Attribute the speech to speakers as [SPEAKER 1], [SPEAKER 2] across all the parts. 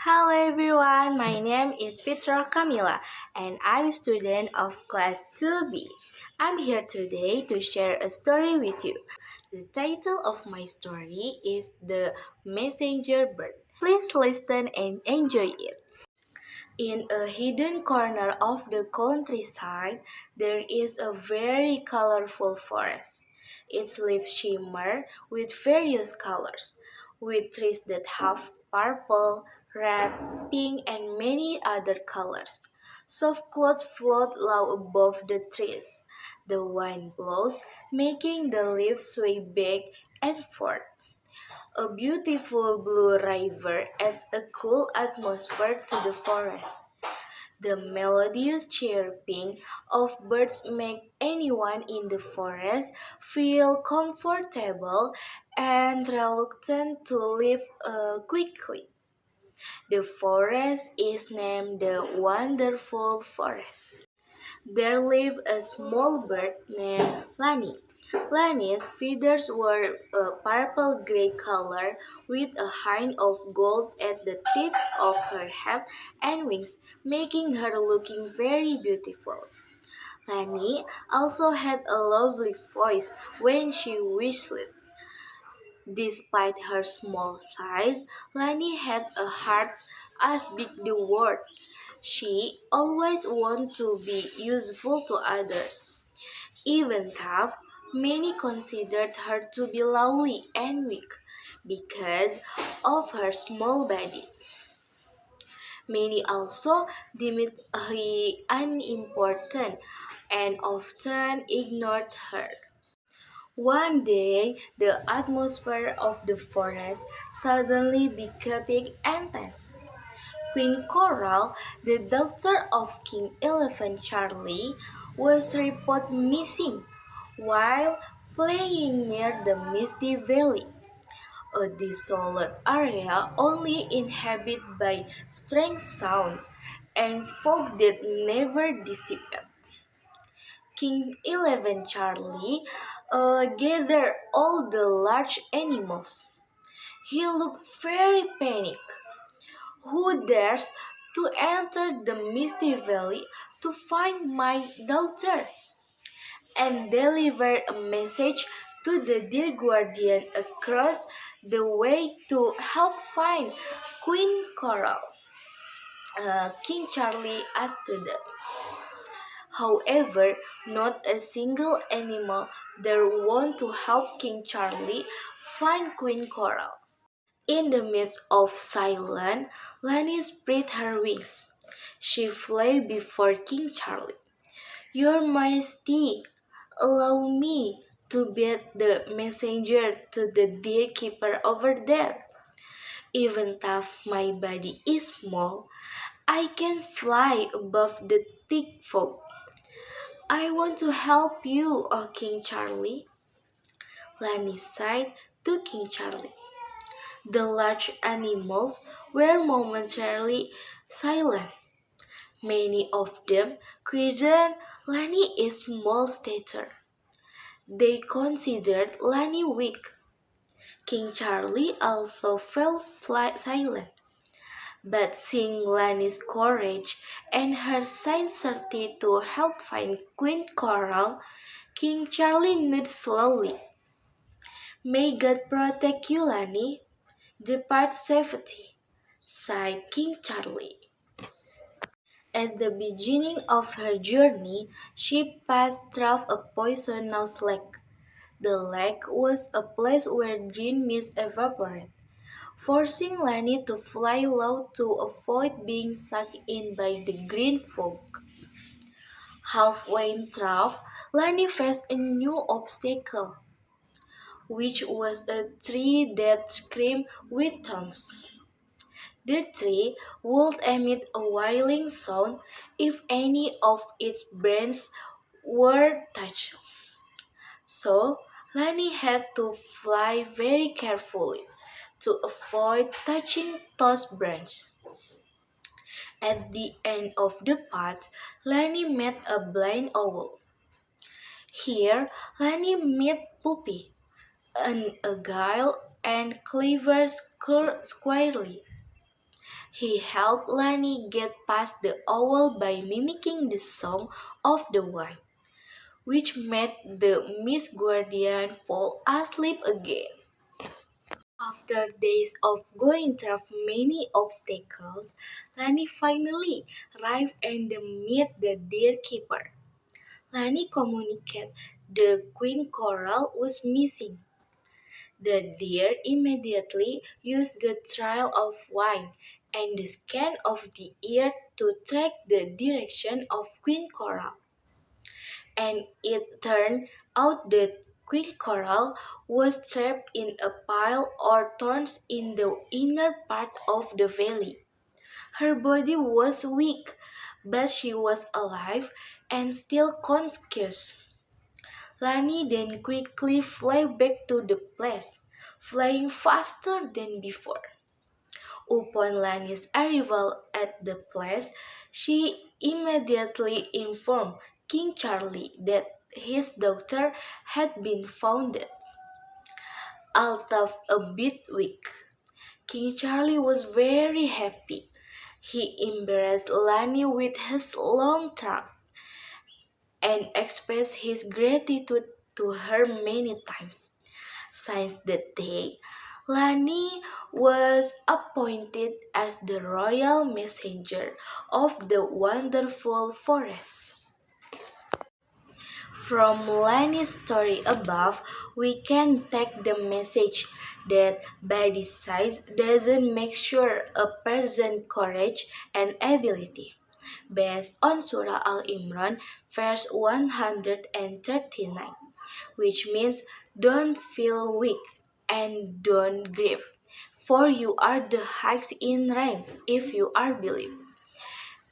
[SPEAKER 1] Hello everyone, my name is Fitroh Camila and I'm a student of class 2B. I'm here today to share a story with you. The title of my story is The Messenger Bird. Please listen and enjoy it. In a hidden corner of the countryside, there is a very colorful forest. Its leaves shimmer with various colors, with trees that have purple, red, pink, and many other colors. Soft clouds float low above the trees. The wind blows, making the leaves sway back and forth. A beautiful blue river adds a cool atmosphere to the forest. The melodious chirping of birds make anyone in the forest feel comfortable and reluctant to leave quickly. The forest is named the Wonderful Forest. There lived a small bird named Lani. Lani's feathers were a purple gray color with a hint of gold at the tips of her head and wings, making her looking very beautiful. Lani also had a lovely voice when she whistled. Despite her small size, Lani had a heart as big the world. She always wanted to be useful to others. Even though many considered her to be lonely and weak because of her small body. Many also deemed her unimportant and often ignored her. One day, the atmosphere of the forest suddenly became intense. Queen Coral, the daughter of King Elephant Charlie, was reported missing while playing near the Misty Valley, a desolate area only inhabited by strange sounds and fog that never dissipate. King Elephant Charlie gathered all the large animals. He looked very panicked. Who dares to enter the misty valley to find my daughter? And deliver a message to the dear guardian across the way to help find Queen Coral. King Charlie asked them. However, not a single animal there wanted to help King Charlie find Queen Coral. In the midst of silence, Lani spread her wings. She flew before King Charlie. Your Majesty, allow me to be the messenger to the dear keeper over there. Even though my body is small, I can fly above the thick fog. I want to help you, oh King Charlie. Lani sighed to King Charlie. The large animals were momentarily silent. Many of them questioned Lani's small stature. They considered Lani weak. King Charlie also fell silent. But seeing Lani's courage and her sincerity to help find Queen Coral, King Charlie nodded slowly. May God protect you, Lani. Depart safety, sighed King Charlie. At the beginning of her journey, she passed through a poisonous lake. The lake was a place where green mist evaporated, forcing Lani to fly low to avoid being sucked in by the green fog. Halfway through, Lani faced a new obstacle, which was a tree that screamed with thorns. The tree would emit a wailing sound if any of its branches were touched. So, Lani had to fly very carefully to avoid touching those branches. At the end of the path, Lani met a blind owl. Here, Lani met Puppy, an agile and clever squirrel. He helped Lani get past the owl by mimicking the song of the wind, which made the Miss Guardian fall asleep again. After days of going through many obstacles, Lani finally arrived and met the deer keeper. Lani communicated the queen coral was missing. The deer immediately used the trail of wine and the scan of the ear to track the direction of queen coral. And it turned out that queen coral was trapped in a pile of thorns in the inner part of the valley. Her body was weak, but she was alive and still conscious. Lani then quickly flew back to the place, flying faster than before. Upon Lani's arrival at the place, she immediately informed King Charlie that his daughter had been found, although a bit weak. King Charlie was very happy. He embraced Lani with his long trunk and expressed his gratitude to her many times. Since that day, Lani was appointed as the royal messenger of the wonderful forest. From Lani's story above, we can take the message that body size doesn't make sure a person's courage and ability. Based on Surah Al Imran, verse 139, which means don't feel weak and don't grieve, for you are the highest in rank if you are believed,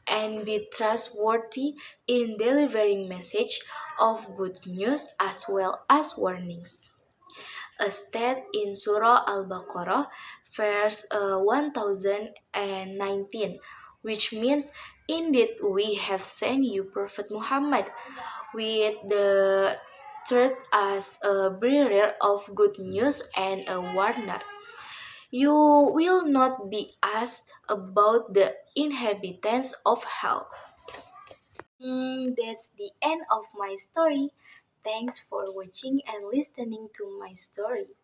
[SPEAKER 1] and be trustworthy in delivering message of good news as well as warnings. A state in Surah Al-Baqarah, verse 1019, which means, indeed we have sent you Prophet Muhammad with the truth as a bearer of good news and a warner. You will not be asked about the inhabitants of hell. That's the end of my story. Thanks for watching and listening to my story.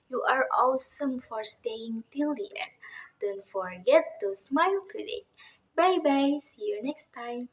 [SPEAKER 1] You are awesome for staying till the end. Don't forget to smile today. Bye bye. See you next time.